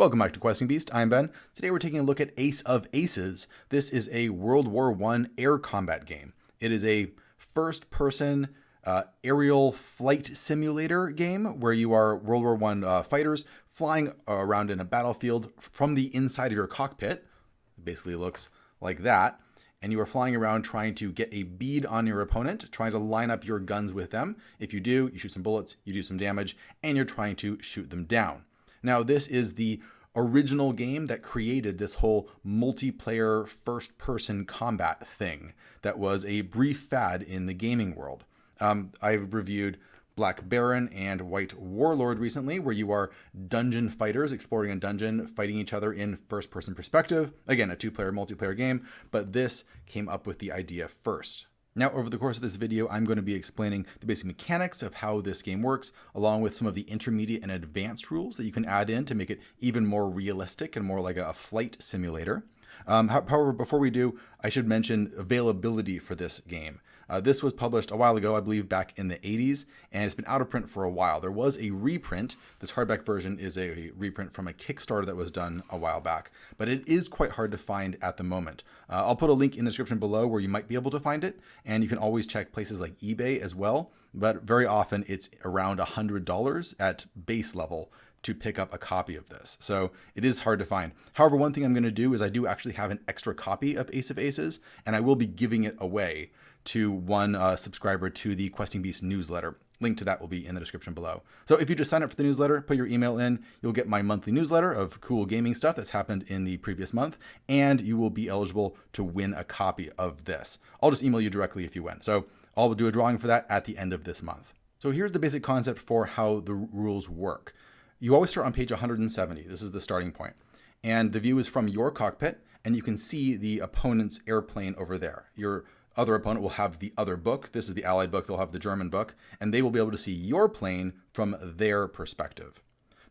Welcome back to Questing Beast. I'm Ben. Today we're taking a look at Ace of Aces. This is a World War I air combat game. It is a first-person aerial flight simulator game where you are World War I fighters flying around in a battlefield from the inside of your cockpit. It basically looks like that. And you are flying around trying to get a bead on your opponent, trying to line up your guns with them. If you do, you shoot some bullets, you do some damage, and you're trying to shoot them down. Now, this is the original game that created this whole multiplayer first-person combat thing that was a brief fad in the gaming world. I reviewed Black Baron and White Warlord recently, where you are dungeon fighters exploring a dungeon, fighting each other in first-person perspective. Again, a two-player multiplayer game, but this came up with the idea first. Now, over the course of this video, I'm going to be explaining the basic mechanics of how this game works, along with some of the intermediate and advanced rules that you can add in to make it even more realistic and more like a flight simulator. However, before we do, I should mention availability for this game. This was published a while ago, I believe back in the 80s, and it's been out of print for a while. There was a reprint. This hardback version is a reprint from a Kickstarter that was done a while back, but it is quite hard to find at the moment. I'll put a link in the description below where you might be able to find it, and you can always check places like eBay as well, but very often it's around $100 at base level to pick up a copy of this. So it is hard to find. However, one thing I'm going to do is I do actually have an extra copy of Ace of Aces, and I will be giving it away to one subscriber to the Questing Beast newsletter. Link to that will be in the description below. So if you just sign up for the newsletter, put your email in, you'll get my monthly newsletter of cool gaming stuff that's happened in the previous month, and you will be eligible to win a copy of this. I'll just email you directly if you win. So I'll do a drawing for that at the end of this month. So here's the basic concept for how the rules work. You always start on page 170. This is the starting point. And the view is from your cockpit, and you can see the opponent's airplane over there. Your other opponent will have the other book. This is the Allied book. They'll have the German book, and they will be able to see your plane from their perspective.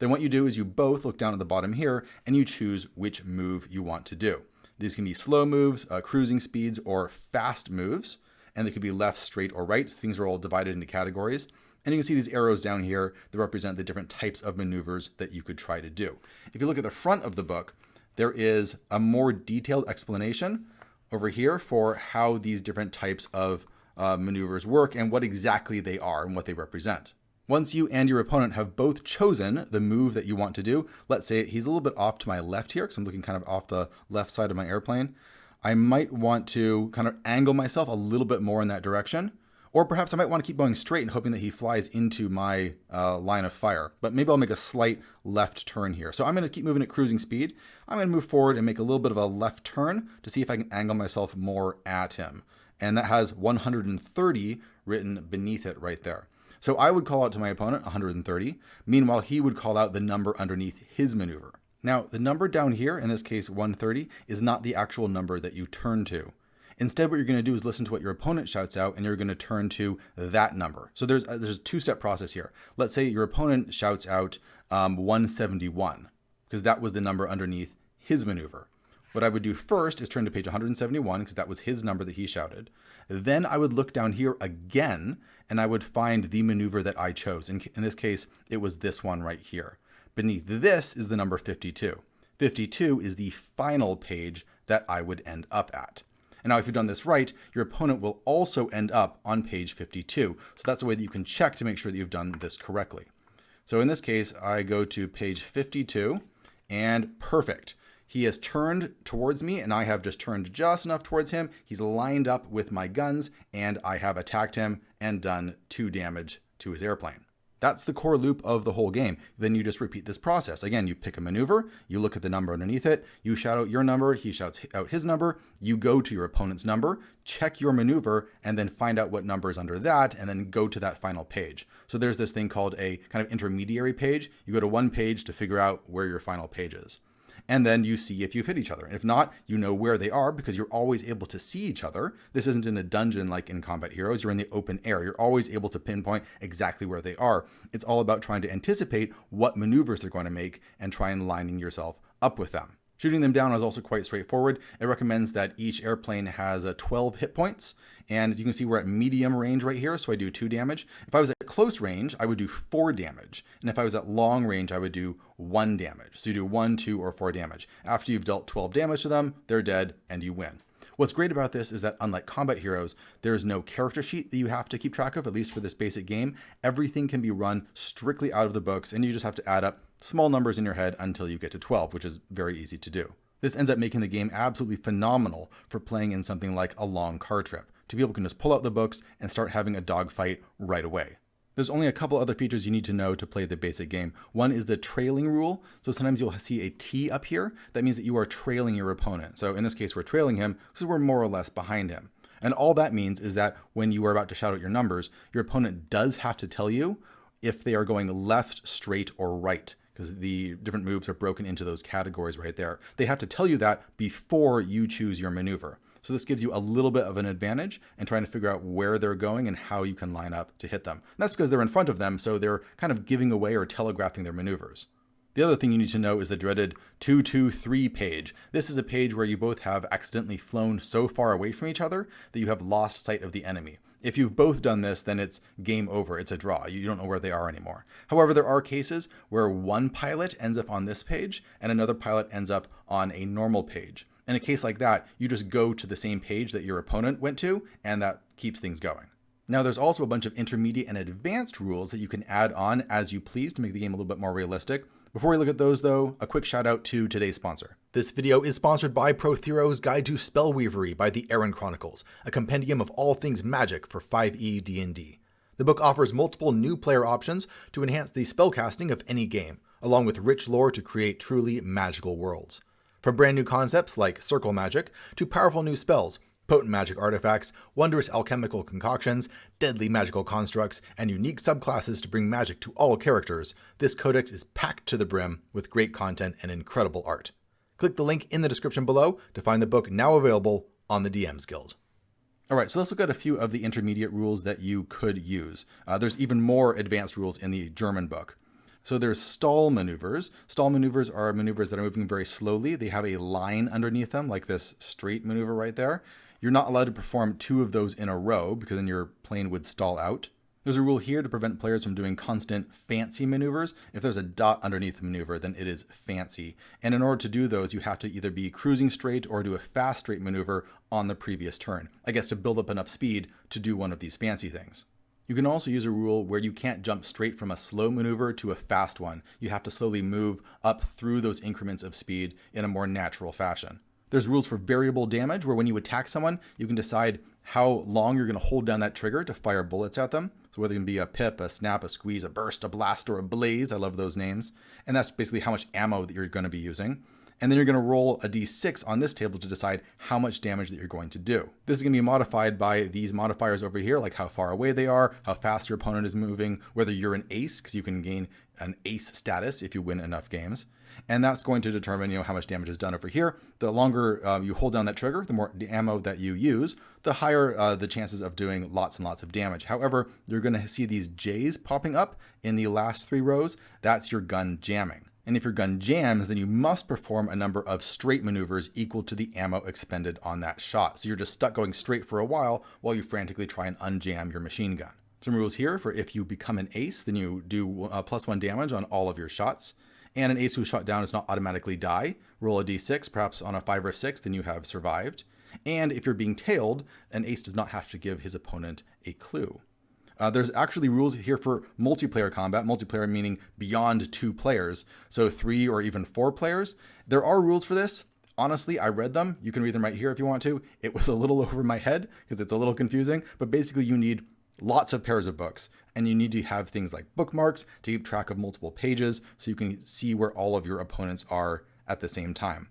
Then what you do is you both look down at the bottom here, and you choose which move you want to do. These can be slow moves, cruising speeds, or fast moves, and they could be left, straight, or right. Things are all divided into categories. And you can see these arrows down here that represent the different types of maneuvers that you could try to do. If you look at the front of the book, there is a more detailed explanation over here for how these different types of maneuvers work and what exactly they are and what they represent. Once you and your opponent have both chosen the move that you want to do, let's say he's a little bit off to my left here because I'm looking kind of off the left side of my airplane. I might want to kind of angle myself a little bit more in that direction. Or perhaps I might want to keep going straight and hoping that he flies into my line of fire. But maybe I'll make a slight left turn here. So I'm going to keep moving at cruising speed. I'm going to move forward and make a little bit of a left turn to see if I can angle myself more at him. And that has 130 written beneath it right there. So I would call out to my opponent 130. Meanwhile, he would call out the number underneath his maneuver. Now, the number down here, in this case 130, is not the actual number that you turn to. Instead, what you're going to do is listen to what your opponent shouts out, and you're going to turn to that number. So there's a two-step process here. Let's say your opponent shouts out 171, because that was the number underneath his maneuver. What I would do first is turn to page 171, because that was his number that he shouted. Then I would look down here again, and I would find the maneuver that I chose. In this case, it was this one right here. Beneath this is the number 52. 52 is the final page that I would end up at. And now if you've done this right, your opponent will also end up on page 52. So that's a way that you can check to make sure that you've done this correctly. So in this case, I go to page 52 and perfect. He has turned towards me and I have just turned just enough towards him. He's lined up with my guns and I have attacked him and done 2 damage to his airplane. That's the core loop of the whole game. Then you just repeat this process. Again, you pick a maneuver, you look at the number underneath it, you shout out your number, he shouts out his number, you go to your opponent's number, check your maneuver, and then find out what number is under that, and then go to that final page. So there's this thing called a kind of intermediary page. You go to one page to figure out where your final page is. And then you see if you've hit each other. If not, you know where they are because you're always able to see each other. This isn't in a dungeon like in Combat Heroes. You're in the open air. You're always able to pinpoint exactly where they are. It's all about trying to anticipate what maneuvers they're going to make and try and lining yourself up with them. Shooting them down is also quite straightforward. It recommends that each airplane has 12 hit points. And as you can see, we're at medium range right here, so I do 2 damage. If I was at close range, I would do 4 damage. And if I was at long range, I would do 1 damage. So you do 1, 2, or 4 damage. After you've dealt 12 damage to them, they're dead, and you win. What's great about this is that unlike combat heroes, there is no character sheet that you have to keep track of, at least for this basic game. Everything can be run strictly out of the books, and you just have to add up small numbers in your head until you get to 12, which is very easy to do. This ends up making the game absolutely phenomenal for playing in something like a long car trip. Two people can just pull out the books and start having a dogfight right away. There's only a couple other features you need to know to play the basic game. One is the trailing rule. So sometimes you'll see a T up here. That means that you are trailing your opponent. So in this case, we're trailing him because we're more or less behind him. And all that means is that when you are about to shout out your numbers, your opponent does have to tell you if they are going left, straight, or right, because the different moves are broken into those categories right there. They have to tell you that before you choose your maneuver. So this gives you a little bit of an advantage in trying to figure out where they're going and how you can line up to hit them. And that's because they're in front of them, so they're kind of giving away or telegraphing their maneuvers. The other thing you need to know is the dreaded 2-2-3 page. This is a page where you both have accidentally flown so far away from each other that you have lost sight of the enemy. If you've both done this, then it's game over. It's a draw. You don't know where they are anymore. However, there are cases where one pilot ends up on this page and another pilot ends up on a normal page. In a case like that, you just go to the same page that your opponent went to, and that keeps things going. Now, there's also a bunch of intermediate and advanced rules that you can add on as you please to make the game a little bit more realistic. Before we look at those, though, a quick shout out to today's sponsor. This video is sponsored by Prothero's Guide to Spellweavery by the Aaron Chronicles, a compendium of all things magic for 5e D&D. The book offers multiple new player options to enhance the spellcasting of any game, along with rich lore to create truly magical worlds. From brand new concepts like circle magic to powerful new spells, potent magic artifacts, wondrous alchemical concoctions, deadly magical constructs, and unique subclasses to bring magic to all characters, this codex is packed to the brim with great content and incredible art. Click the link in the description below to find the book now available on the DMs Guild. All right, so let's look at a few of the intermediate rules that you could use. There's even more advanced rules in the German book. So there's stall maneuvers. Stall maneuvers are maneuvers that are moving very slowly. They have a line underneath them, like this straight maneuver right there. You're not allowed to perform 2 of those in a row because then your plane would stall out. There's a rule here to prevent players from doing constant fancy maneuvers. If there's a dot underneath the maneuver, then it is fancy. And in order to do those, you have to either be cruising straight or do a fast straight maneuver on the previous turn, I guess to build up enough speed to do one of these fancy things. You can also use a rule where you can't jump straight from a slow maneuver to a fast one. You have to slowly move up through those increments of speed in a more natural fashion. There's rules for variable damage where when you attack someone, you can decide how long you're going to hold down that trigger to fire bullets at them. So whether it can be a pip, a snap, a squeeze, a burst, a blast, or a blaze. I love those names. And that's basically how much ammo that you're going to be using. And then you're going to roll a d6 on this table to decide how much damage that you're going to do. This is going to be modified by these modifiers over here, like how far away they are, how fast your opponent is moving, whether you're an ace, because you can gain an ace status if you win enough games. And that's going to determine, how much damage is done over here. The longer you hold down that trigger, the more ammo that you use, the higher the chances of doing lots and lots of damage. However, you're going to see these J's popping up in the last 3 rows. That's your gun jamming. And if your gun jams, then you must perform a number of straight maneuvers equal to the ammo expended on that shot. So you're just stuck going straight for a while you frantically try and unjam your machine gun. Some rules here for if you become an ace, then you do +1 damage on all of your shots. And an ace who's shot down does not automatically die. Roll a d6, perhaps on a 5 or 6, then you have survived. And if you're being tailed, an ace does not have to give his opponent a clue. There's actually rules here for multiplayer combat, multiplayer meaning beyond 2 players, so 3 or even 4 players. There are rules for this. Honestly, I read them. You can read them right here if you want to. It was a little over my head because it's a little confusing, but basically you need lots of pairs of books, and you need to have things like bookmarks to keep track of multiple pages so you can see where all of your opponents are at the same time.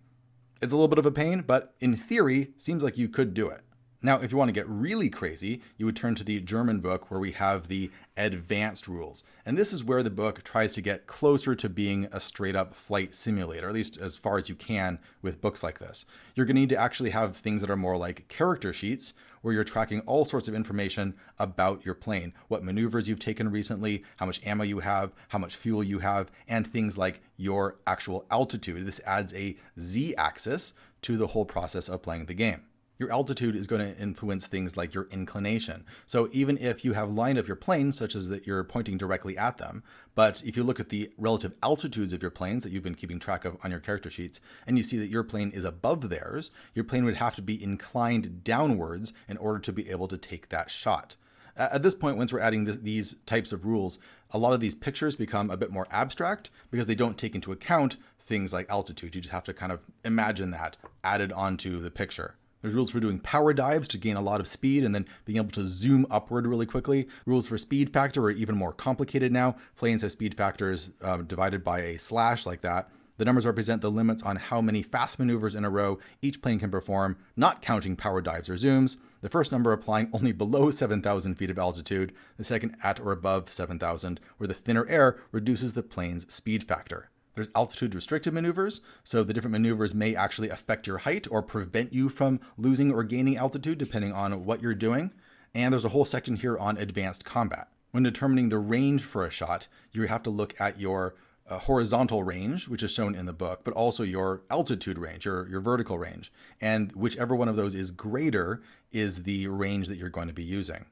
It's a little bit of a pain, but in theory, seems like you could do it. Now, if you want to get really crazy, you would turn to the German book where we have the advanced rules. And this is where the book tries to get closer to being a straight up flight simulator, at least as far as you can with books like this. You're going to need to actually have things that are more like character sheets where you're tracking all sorts of information about your plane, what maneuvers you've taken recently, how much ammo you have, how much fuel you have, and things like your actual altitude. This adds a z-axis to the whole process of playing the game. Your altitude is going to influence things like your inclination. So even if you have lined up your planes such as that you're pointing directly at them, but if you look at the relative altitudes of your planes that you've been keeping track of on your character sheets, and you see that your plane is above theirs, your plane would have to be inclined downwards in order to be able to take that shot. At this point, once we're adding these types of rules, a lot of these pictures become a bit more abstract because they don't take into account things like altitude. You just have to kind of imagine that added onto the picture. There's rules for doing power dives to gain a lot of speed and then being able to zoom upward really quickly. Rules for speed factor are even more complicated now. Planes have speed factors divided by a slash like that. The numbers represent the limits on how many fast maneuvers in a row each plane can perform, not counting power dives or zooms. The first number applying only below 7,000 feet of altitude, the second at or above 7,000, where the thinner air reduces the plane's speed factor. There's altitude restricted maneuvers, so the different maneuvers may actually affect your height or prevent you from losing or gaining altitude depending on what you're doing. And there's a whole section here on advanced combat. When determining the range for a shot, you have to look at your horizontal range, which is shown in the book, but also your altitude range, your vertical range. And whichever one of those is greater is the range that you're going to be using.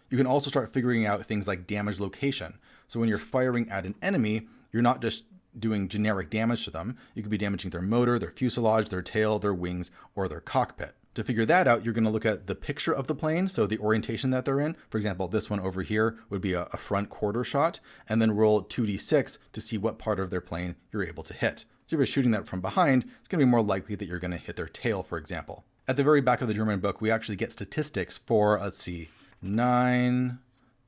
You can also start figuring out things like damage location. So when you're firing at an enemy, you're not just doing generic damage to them. You could be damaging their motor, their fuselage, their tail, their wings, or their cockpit. To figure that out, you're going to look at the picture of the plane, so the orientation that they're in. For example, this one over here would be a front quarter shot, and then roll 2d6 to see what part of their plane you're able to hit. So if you're shooting that from behind, it's going to be more likely that you're going to hit their tail, for example. At the very back of the German book, we actually get statistics for, 9,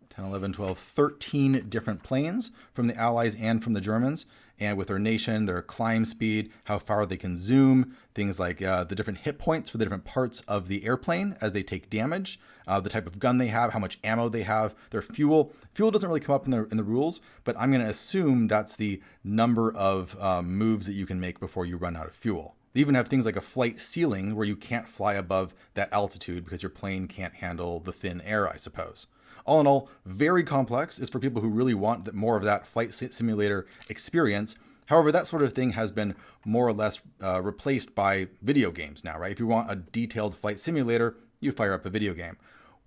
10, 11, 12, 13 different planes from the Allies and from the Germans. And with their nation, their climb speed, how far they can zoom, things like the different hit points for the different parts of the airplane as they take damage, the type of gun they have, how much ammo they have, their fuel. Fuel doesn't really come up in the rules, but I'm going to assume that's the number of moves that you can make before you run out of fuel. They even have things like a flight ceiling where you can't fly above that altitude because your plane can't handle the thin air, I suppose. All in all, very complex. It's for people who really want more of that flight simulator experience. However, that sort of thing has been more or less replaced by video games now, right? If you want a detailed flight simulator, you fire up a video game.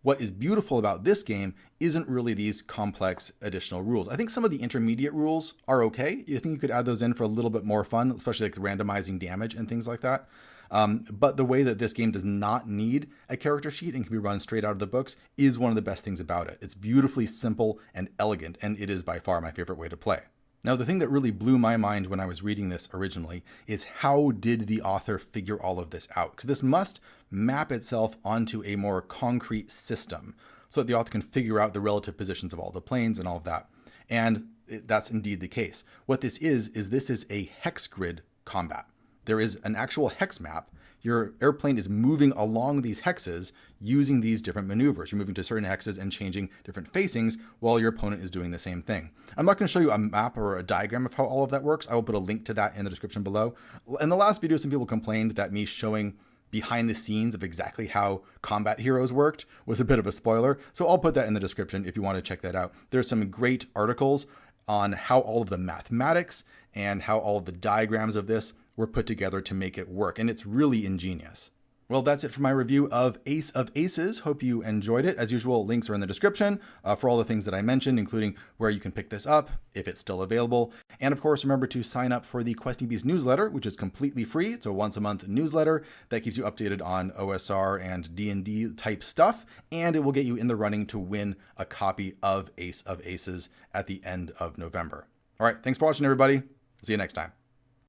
What is beautiful about this game isn't really these complex additional rules. I think some of the intermediate rules are okay. I think you could add those in for a little bit more fun, especially like randomizing damage and things like that. But the way that this game does not need a character sheet and can be run straight out of the books is one of the best things about it. It's beautifully simple and elegant, and it is by far my favorite way to play. Now, the thing that really blew my mind when I was reading this originally is how did the author figure all of this out? Because this must map itself onto a more concrete system so that the author can figure out the relative positions of all the planes and all of that. And that's indeed the case. What this is this is a hex grid combat. There is an actual hex map. Your airplane is moving along these hexes using these different maneuvers. You're moving to certain hexes and changing different facings while your opponent is doing the same thing. I'm not going to show you a map or a diagram of how all of that works. I will put a link to that in the description below. In the last video, some people complained that me showing behind the scenes of exactly how combat heroes worked was a bit of a spoiler. So I'll put that in the description if you want to check that out. There's some great articles on how all of the mathematics and how all of the diagrams of this were put together to make it work, and it's really ingenious. Well, that's it for my review of Ace of Aces. Hope you enjoyed it. As usual, links are in the description for all the things that I mentioned, including where you can pick this up, if it's still available. And of course, remember to sign up for the Questing Beast newsletter, which is completely free. It's a once-a-month newsletter that keeps you updated on OSR and D&D type stuff, and it will get you in the running to win a copy of Ace of Aces at the end of November. All right, thanks for watching, everybody. See you next time.